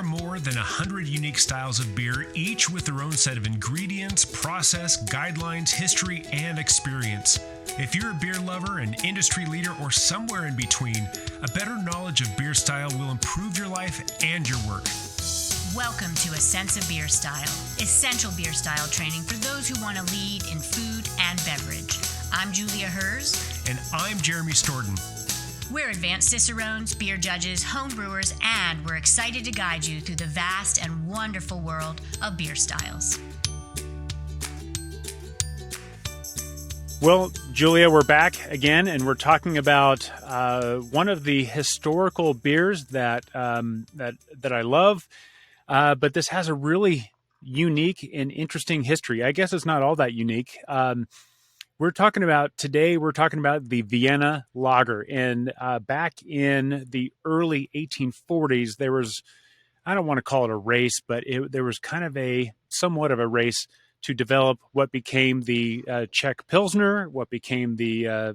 more than 100 unique styles of beer, each with their own set of ingredients, process, guidelines, history, and experience. If you're a beer lover, an industry leader, or somewhere in between, a better knowledge of beer style will improve your life and your work. Welcome to A Sense of Beer Style, essential beer style training for those who want to lead in food and beverage. I'm Julia Herz. And I'm Jeremy Storton. We're advanced Cicerones, beer judges, home brewers, and we're excited to guide you through the vast and wonderful world of beer styles. Well, Julia, we're back again, and we're talking about one of the historical beers that I love, but this has a really unique and interesting history. I guess it's not all that unique. We're talking about the Vienna Lager. And back in the early 1840s, there was, I don't want to call it a race, but there was kind of somewhat of a race to develop what became the Czech Pilsner, what became the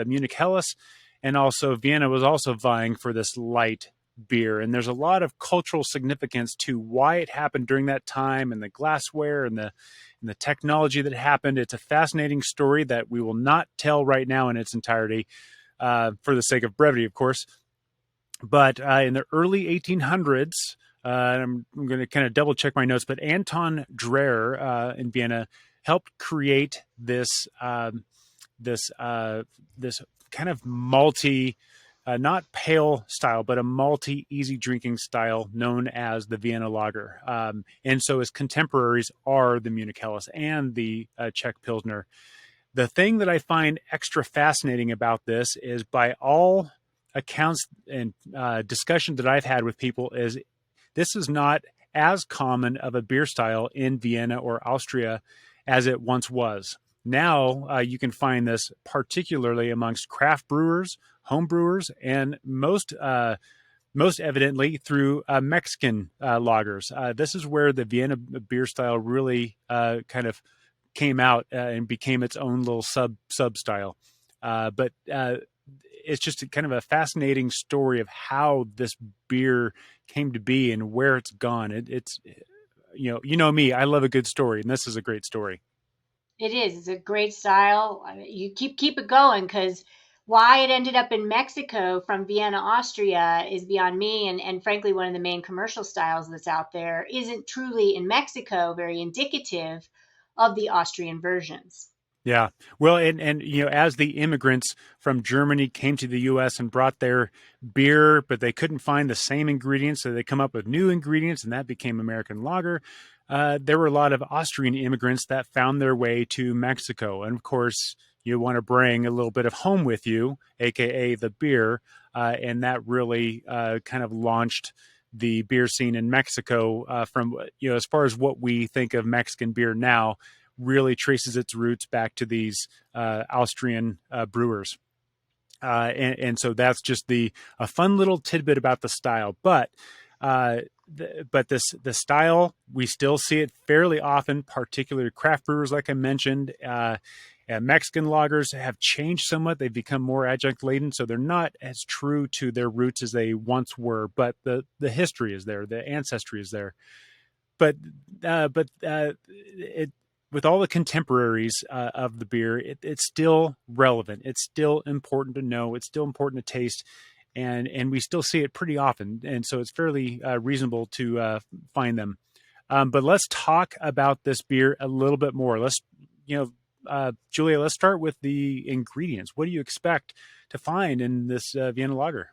Munich Helles, and also Vienna was also vying for this light beer. And there's a lot of cultural significance to why it happened during that time, and the glassware and the technology that happened. It's a fascinating story that we will not tell right now in its entirety, for the sake of brevity, of course. But in the early 1800s, I'm going to kind of double check my notes, but Anton Dreher in Vienna helped create this kind of malty, not pale style, but a malty, easy drinking style known as the Vienna Lager. And so his contemporaries are the Munich Helles and the Czech Pilsner. The thing that I find extra fascinating about this is, by all accounts and discussion that I've had with people, is this is not as common of a beer style in Vienna or Austria as it once was. Now you can find this particularly amongst craft brewers, home brewers, and most evidently through Mexican lagers. This is where the Vienna beer style really kind of came out and became its own little sub style. But it's just kind of a fascinating story of how this beer came to be and where it's gone. It's you know me, I love a good story, and this is a great story. It is. It's a great style. You keep it going, because why it ended up in Mexico from Vienna, Austria is beyond me. And frankly, one of the main commercial styles that's out there isn't truly in Mexico very indicative of the Austrian versions. Yeah. Well, and as the immigrants from Germany came to the U.S. and brought their beer, but they couldn't find the same ingredients, so they come up with new ingredients, and that became American lager. There were a lot of Austrian immigrants that found their way to Mexico. And of course, you want to bring a little bit of home with you, aka the beer. And that really kind of launched the beer scene in Mexico from, as far as what we think of Mexican beer now, really traces its roots back to these Austrian brewers. And so that's just a fun little tidbit about the style. But the style, we still see it fairly often, particularly craft brewers, like I mentioned. Mexican lagers have changed somewhat. They've become more adjunct laden, so they're not as true to their roots as they once were. But the history is there, the ancestry is there. But with all the contemporaries of the beer, it's still relevant. It's still important to know. It's still important to taste. And we still see it pretty often. And so it's fairly reasonable to find them. But let's talk about this beer a little bit more. Julia, let's start with the ingredients. What do you expect to find in this Vienna Lager?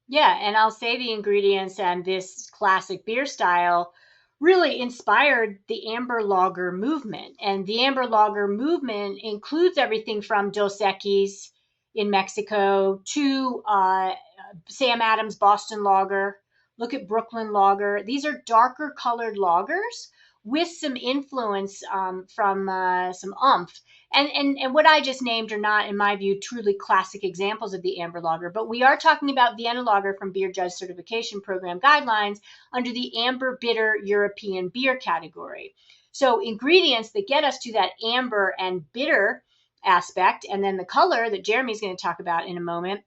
Yeah, and I'll say the ingredients and this classic beer style really inspired the amber lager movement. And the amber lager movement includes everything from Dos Equis in Mexico to Sam Adams Boston Lager. Look at Brooklyn Lager. These are darker colored lagers with some influence from some umph. And what I just named are not, in my view, truly classic examples of the amber lager, but we are talking about Vienna Lager from Beer Judge Certification Program guidelines under the amber bitter European beer category. So ingredients that get us to that amber and bitter aspect, and then the color that Jeremy's going to talk about in a moment,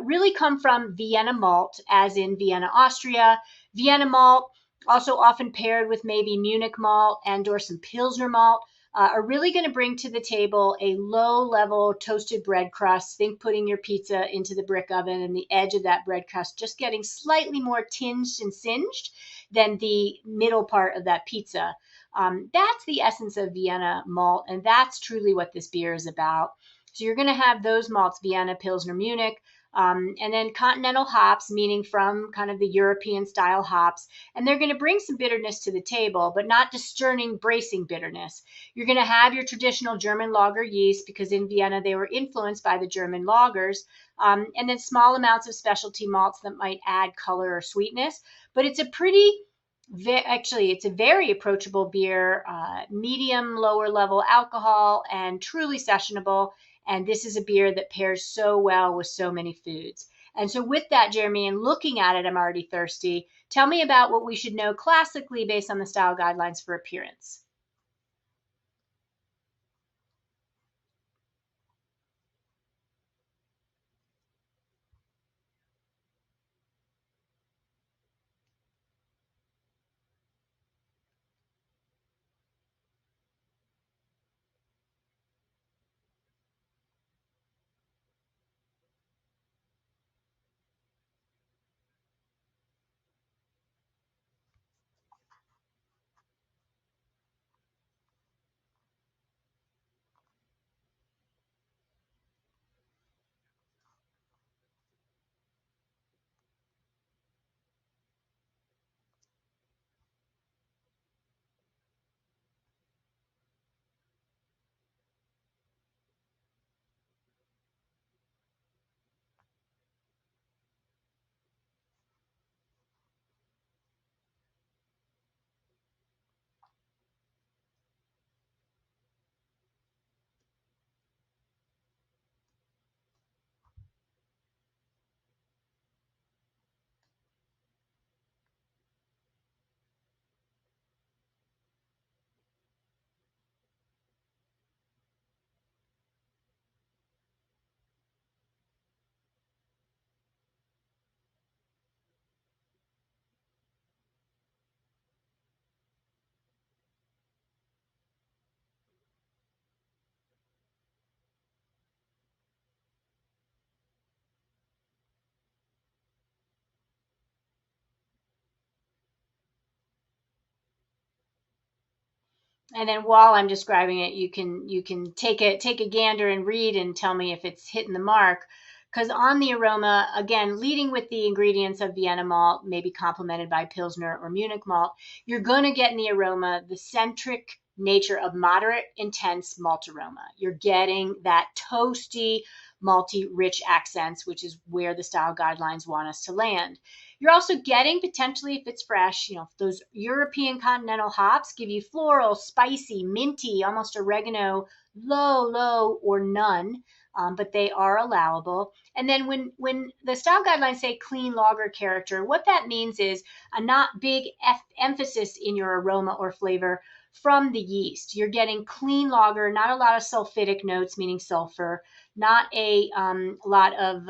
really come from Vienna malt, as in Vienna, Austria, Vienna malt, also often paired with maybe Munich malt and or some Pilsner malt, are really going to bring to the table a low-level toasted bread crust. Think putting your pizza into the brick oven and the edge of that bread crust just getting slightly more tinged and singed than the middle part of that pizza. That's the essence of Vienna malt, and that's truly what this beer is about. So you're going to have those malts, Vienna, Pilsner, Munich, and then continental hops, meaning from kind of the European style hops. And they're going to bring some bitterness to the table, but not discerning, bracing bitterness. You're going to have your traditional German lager yeast, because in Vienna they were influenced by the German lagers, and then small amounts of specialty malts that might add color or sweetness. But it's a pretty actually, it's a very approachable beer, medium, lower level alcohol, and truly sessionable. And this is a beer that pairs so well with so many foods. And so, with that, Jeremy, and looking at it, I'm already thirsty. Tell me about what we should know classically based on the style guidelines for appearance. And then while I'm describing it, you can take a gander and read and tell me if it's hitting the mark. Because on the aroma, again, leading with the ingredients of Vienna malt, maybe complemented by Pilsner or Munich malt, you're going to get in the aroma the centric nature of moderate, intense malt aroma. You're getting that toasty, malty, rich accents, which is where the style guidelines want us to land. You're also getting, potentially, if it's fresh, those European continental hops give you floral, spicy, minty, almost oregano, low, or none, but they are allowable. And then when the style guidelines say clean lager character, what that means is a not big emphasis in your aroma or flavor from the yeast. You're getting clean lager, not a lot of sulfitic notes, meaning sulfur, not a lot of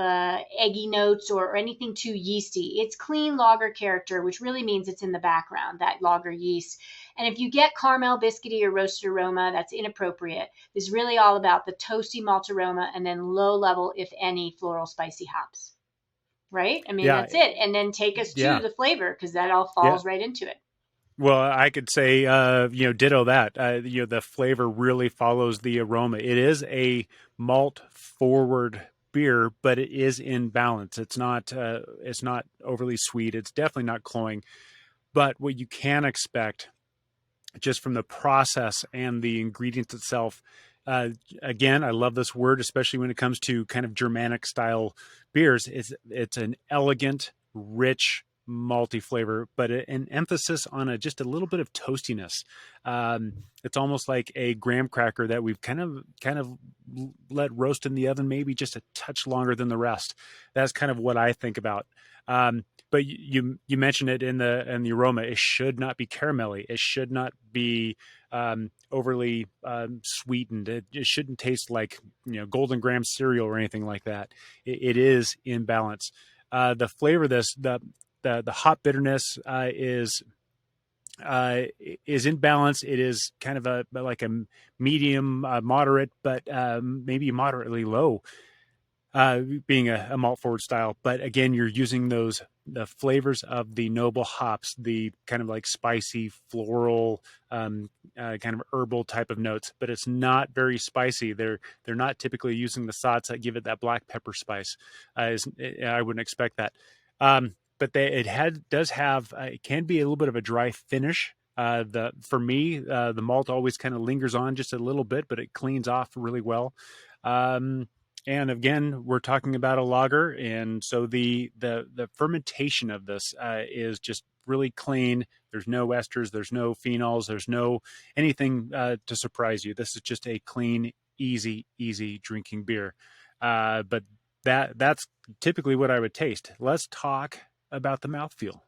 eggy notes or anything too yeasty. It's clean lager character, which really means it's in the background, that lager yeast. And if you get caramel, biscuity, or roasted aroma, that's inappropriate. It's really all about the toasty malt aroma and then low level, if any, floral spicy hops. Right? I mean, Yeah. that's it. And then take us to the flavor, because that all falls right into it. Well, I could say, ditto that. The flavor really follows the aroma. It is a malt forward beer, but it is in balance. It's not overly sweet. It's definitely not cloying. But what you can expect, just from the process and the ingredients itself, again, I love this word, especially when it comes to kind of Germanic style beers. It's an elegant, rich, malty flavor, but an emphasis on just a little bit of toastiness. It's almost like a graham cracker that we've kind of let roast in the oven, maybe just a touch longer than the rest. That's kind of what I think about. But you mentioned it in the aroma. It should not be caramelly. It should not be overly sweetened. It shouldn't taste like Golden Graham cereal or anything like that. It is in balance. The flavor of this, the hop bitterness is in balance. It is kind of like a medium, moderate, but maybe moderately low, being a malt forward style. But again, you're using the flavors of the noble hops, the kind of like spicy, floral, kind of herbal type of notes. But it's not very spicy. They're not typically using the sots that give it that black pepper spice. I wouldn't expect that. But does have it can be a little bit of a dry finish. For me, the malt always kind of lingers on just a little bit, but it cleans off really well. And again, we're talking about a lager, and so the fermentation of this is just really clean. There's no esters, there's no phenols, there's no anything to surprise you. This is just a clean, easy drinking beer. But that's typically what I would taste. Let's talk about the mouthfeel.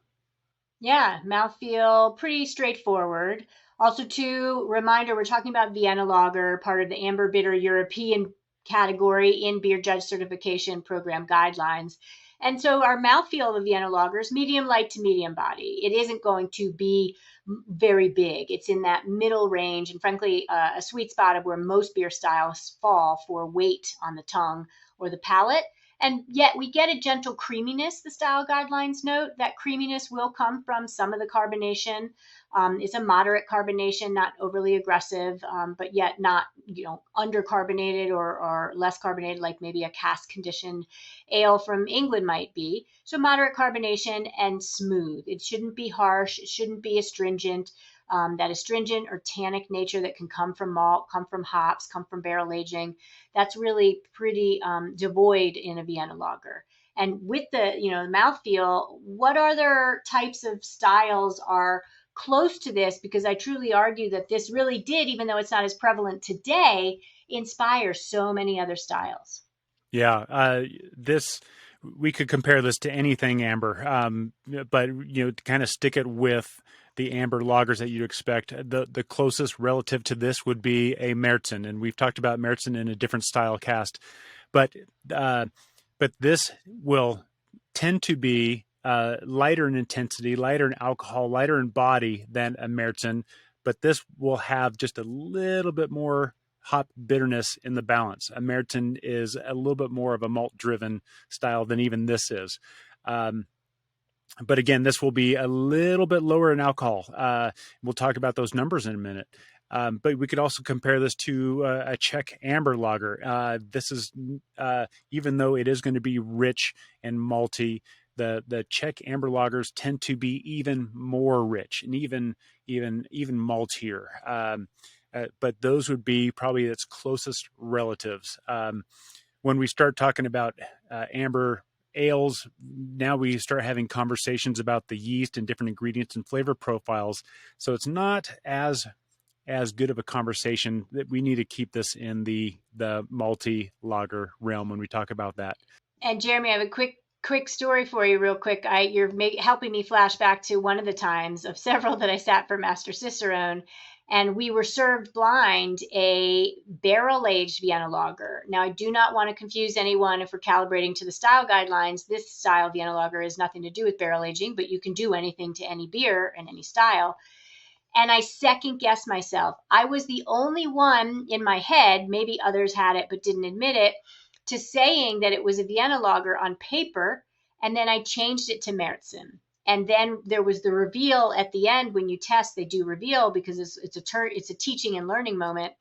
Yeah, mouthfeel, pretty straightforward. Also, too, reminder, we're talking about Vienna Lager, part of the Amber Bitter European category in Beer Judge Certification Program guidelines. And so our mouthfeel of Vienna Lager is medium light to medium body. It isn't going to be very big. It's in that middle range, and frankly, a sweet spot of where most beer styles fall for weight on the tongue or the palate. And yet we get a gentle creaminess, the style guidelines note. That creaminess will come from some of the carbonation. It's a moderate carbonation, not overly aggressive, but yet not, undercarbonated or less carbonated like maybe a cask conditioned ale from England might be. So moderate carbonation and smooth. It shouldn't be harsh. It shouldn't be astringent. That astringent or tannic nature that can come from malt, come from hops, come from barrel aging. That's really pretty devoid in a Vienna lager. And with the mouthfeel, what other types of styles are close to this? Because I truly argue that this really did, even though it's not as prevalent today, inspire so many other styles. Yeah, we could compare this to anything amber, but to kind of stick it with the amber lagers that you'd expect. The closest relative to this would be a Märzen, and we've talked about Märzen in a different style cast, but this will tend to be lighter in intensity, lighter in alcohol, lighter in body than a Märzen, but this will have just a little bit more hop bitterness in the balance. A Märzen is a little bit more of a malt-driven style than even this is. But again, this will be a little bit lower in alcohol. We'll talk about those numbers in a minute. But we could also compare this to a Czech amber lager. This is, even though it is going to be rich and malty, the Czech amber lagers tend to be even more rich and even maltier. But those would be probably its closest relatives. When we start talking about amber ales, now we start having conversations about the yeast and different ingredients and flavor profiles. So it's not as good of a conversation. That we need to keep this in the malty lager realm when we talk about that. And Jeremy, I have a quick story for you real quick. You're helping me flash back to one of the times of several that I sat for Master Cicerone, and we were served blind a barrel-aged Vienna lager. Now, I do not want to confuse anyone if we're calibrating to the style guidelines. This style Vienna lager has nothing to do with barrel aging, but you can do anything to any beer and any style. And I second guessed myself. I was the only one in my head, maybe others had it but didn't admit it, to saying that it was a Vienna lager on paper, and then I changed it to Märzen. And then there was the reveal at the end. When you test, they do reveal because it's a teaching and learning moment.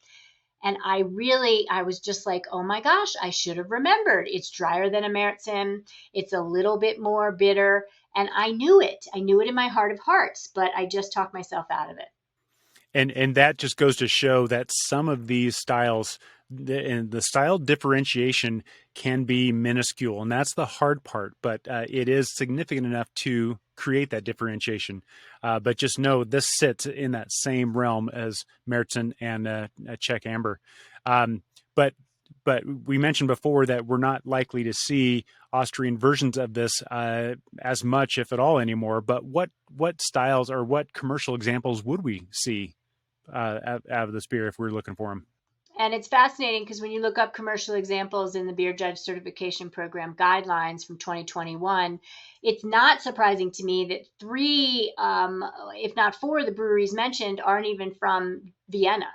And I was just like, oh my gosh, I should have remembered. It's drier than a Märzen. It's a little bit more bitter. And I knew it. I knew it in my heart of hearts, but I just talked myself out of it. And that just goes to show that some of these styles, and the style differentiation can be minuscule, and that's the hard part, but it is significant enough to create that differentiation. But just know this sits in that same realm as Märzen and a Czech amber. But we mentioned before that we're not likely to see Austrian versions of this as much, if at all, anymore. But what styles or what commercial examples would we see out of this beer if we were looking for them? And it's fascinating because when you look up commercial examples in the Beer Judge Certification Program guidelines from 2021, it's not surprising to me that three, if not four, of the breweries mentioned aren't even from Vienna.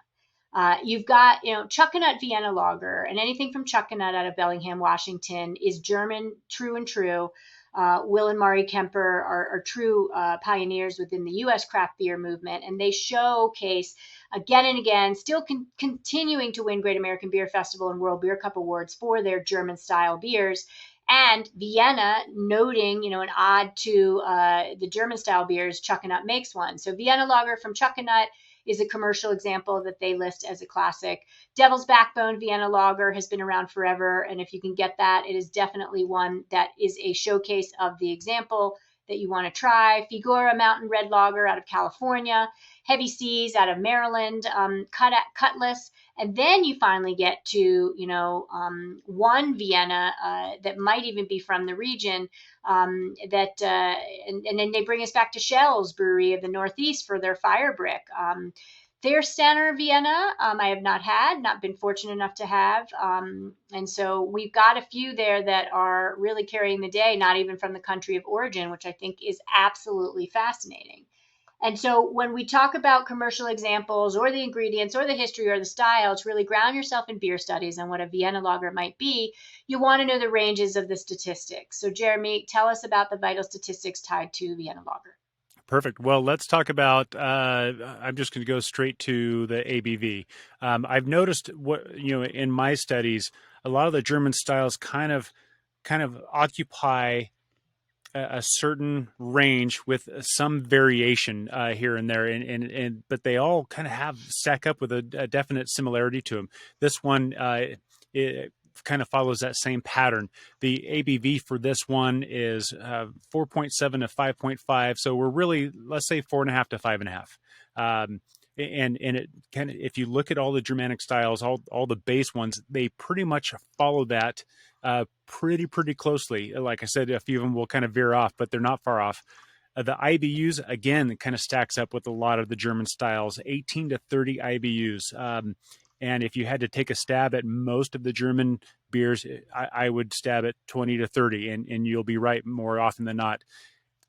You've got, Chuckanut Vienna Lager, and anything from Chuckanut out of Bellingham, Washington is German, true and true. Will and Mari Kemper are true pioneers within the U.S. craft beer movement, and they showcase again and again, still continuing to win Great American Beer Festival and World Beer Cup awards for their German style beers. And Vienna, noting, an ode to the German style beers, Chuckanut makes one. So Vienna Lager from Chuckanut is a commercial example that they list as a classic. Devil's Backbone Vienna Lager has been around forever, and if you can get that, it is definitely one that is a showcase of the example that you want to try. Figura Mountain Red Lager out of California, Heavy Seas out of Maryland, Cutlass, and then you finally get to, one Vienna that might even be from the region, and then they bring us back to Shell's Brewery of the Northeast for their Fire Brick. Their Stanner Vienna, I have not been fortunate enough to have. And so we've got a few there that are really carrying the day, not even from the country of origin, which I think is absolutely fascinating. And so when we talk about commercial examples or the ingredients or the history or the style, to really ground yourself in beer studies and what a Vienna lager might be, you want to know the ranges of the statistics. So Jeremy, tell us about the vital statistics tied to Vienna lager. Perfect. Well, let's talk about, I'm just going to go straight to the ABV. I've noticed in my studies, a lot of the German styles kind of occupy a certain range with some variation here and there, but they all kind of stack up with a definite similarity to them. This one, it kind of follows that same pattern. The ABV for this one is 4.7 to 5.5. So we're really, let's say 4.5 to 5.5. And it kind of, if you look at all the Germanic styles, all the base ones, they pretty much follow that pretty closely. Like I said, a few of them will kind of veer off, but they're not far off. The IBUs, again, kind of stacks up with a lot of the German styles, 18 to 30 IBUs. And if you had to take a stab at most of the German beers, I would stab at 20 to 30, and you'll be right more often than not.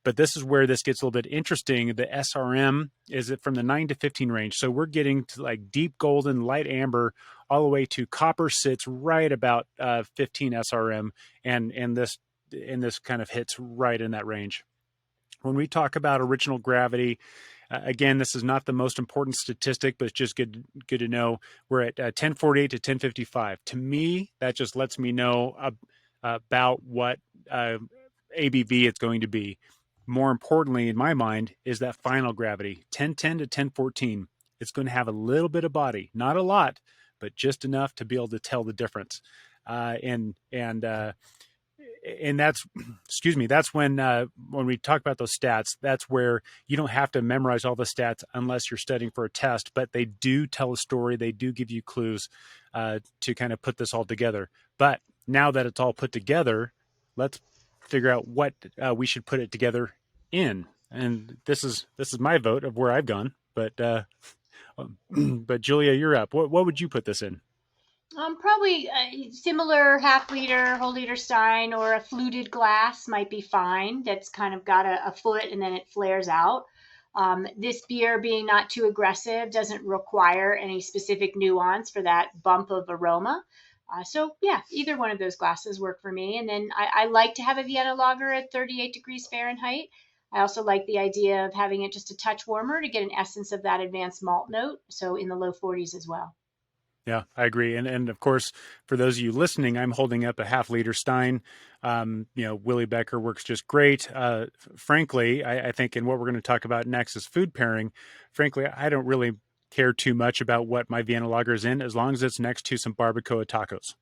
But this is where this gets a little bit interesting. The SRM is from the 9 to 15 range. So we're getting to like deep golden, light amber, all the way to copper sits right about 15 SRM. And this kind of hits right in that range. When we talk about original gravity, again, this is not the most important statistic, but it's just good to know. We're at 1048 to 1055. To me, that just lets me know about what ABV it's going to be. More importantly, in my mind, is that final gravity, 1010 to 1014. It's going to have a little bit of body, not a lot, but just enough to be able to tell the difference. And that's, that's when we talk about those stats, that's where you don't have to memorize all the stats unless you're studying for a test, but they do tell a story. They do give you clues to kind of put this all together. But now that it's all put together, let's figure out what we should put it together in. And this is my vote of where I've gone. But Julia, you're up. What would you put this in? Probably a similar half liter, whole liter stein, or a fluted glass might be fine. That's kind of got a foot and then it flares out. This beer, being not too aggressive, doesn't require any specific nuance for that bump of aroma. So yeah, either one of those glasses work for me. And then I like to have a Vienna lager at 38 degrees Fahrenheit. I also like the idea of having it just a touch warmer to get an essence of that advanced malt note. So in the low 40s as well. Yeah, I agree. And of course, for those of you listening, I'm holding up a half liter stein. Willie Becker works just great. Frankly, I think, and what we're going to talk about next is food pairing. Frankly, I don't really care too much about what my Vienna lager is in, as long as it's next to some barbacoa tacos.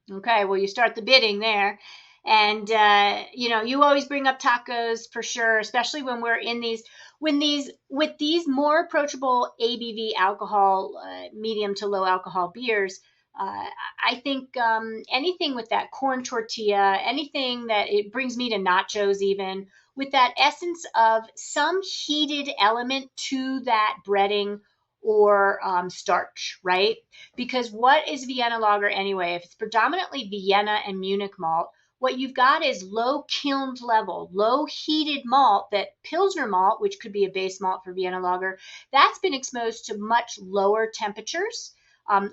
Okay, well, you start the bidding there. And, you always bring up tacos for sure, especially when we're in with these more approachable ABV alcohol, medium to low alcohol beers. I think anything with that corn tortilla, anything that it brings me to nachos, even with that essence of some heated element to that breading, or starch, right? Because what is Vienna Lager anyway? If it's predominantly Vienna and Munich malt, what you've got is low kilned level, low heated malt, that Pilsner malt, which could be a base malt for Vienna Lager, that's been exposed to much lower temperatures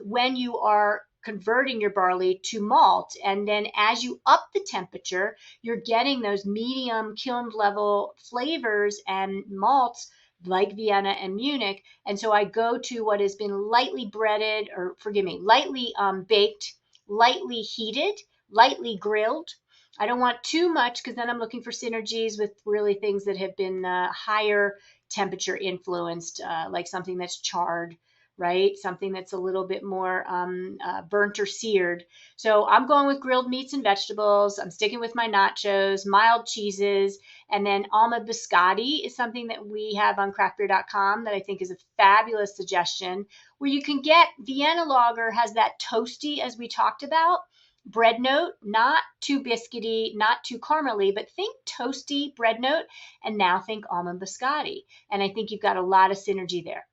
when you are converting your barley to malt. And then as you up the temperature, you're getting those medium kiln level flavors and malts like Vienna and Munich. And so I go to what has been lightly breaded, or forgive me, lightly baked, lightly heated, lightly grilled. I don't want too much because then I'm looking for synergies with really things that have been higher temperature influenced, like something that's charred, right? Something that's a little bit more burnt or seared. So I'm going with grilled meats and vegetables. I'm sticking with my nachos, mild cheeses, and then almond biscotti is something that we have on craftbeer.com that I think is a fabulous suggestion, where you can get Vienna Lager has that toasty, as we talked about, bread note, not too biscuity, not too caramely, but think toasty bread note, and now think almond biscotti. And I think you've got a lot of synergy there.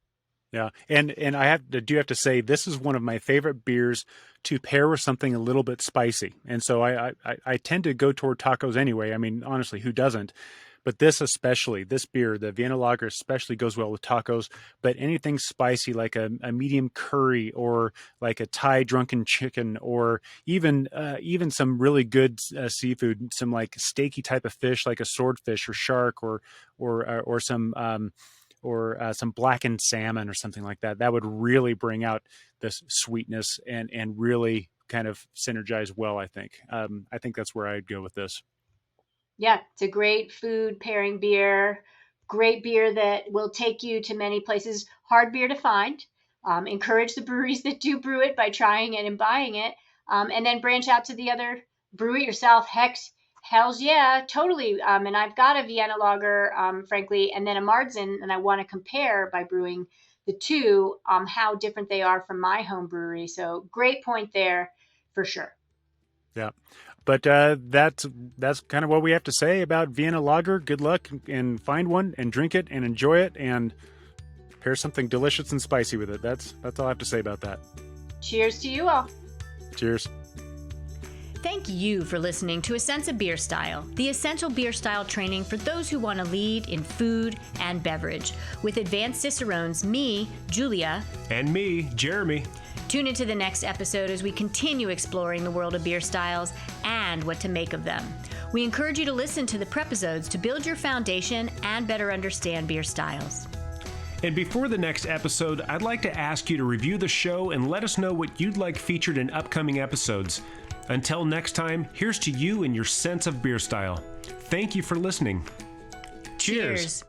Yeah, and I do have to say, this is one of my favorite beers to pair with something a little bit spicy. And so I tend to go toward tacos anyway. I mean, honestly, who doesn't? But this beer, the Vienna Lager especially, goes well with tacos. But anything spicy, like a medium curry, or like a Thai drunken chicken, or even some really good seafood, some like steaky type of fish, like a swordfish or shark, or some blackened salmon or something like that. That would really bring out this sweetness and really kind of synergize well, I think. I think that's where I'd go with this. Yeah, it's a great food pairing beer, great beer that will take you to many places. Hard beer to find. Encourage the breweries that do brew it by trying it and buying it, and then branch out to the other, brew it yourself. Hells yeah, totally. And I've got a Vienna Lager, frankly, and then a Marzen, and I want to compare by brewing the two, how different they are from my home brewery. So great point there for sure. Yeah. But that's kind of what we have to say about Vienna Lager. Good luck, and find one and drink it and enjoy it and pair something delicious and spicy with it. That's all I have to say about that. Cheers to you all. Cheers. Thank you for listening to A Sense of Beer Style, the essential beer style training for those who want to lead in food and beverage. With advanced Cicerones, me, Julia, and me, Jeremy. Tune into the next episode as we continue exploring the world of beer styles and what to make of them. We encourage you to listen to the prepisodes to build your foundation and better understand beer styles. And before the next episode, I'd like to ask you to review the show and let us know what you'd like featured in upcoming episodes. Until next time, here's to you and your sense of beer style. Thank you for listening. Cheers.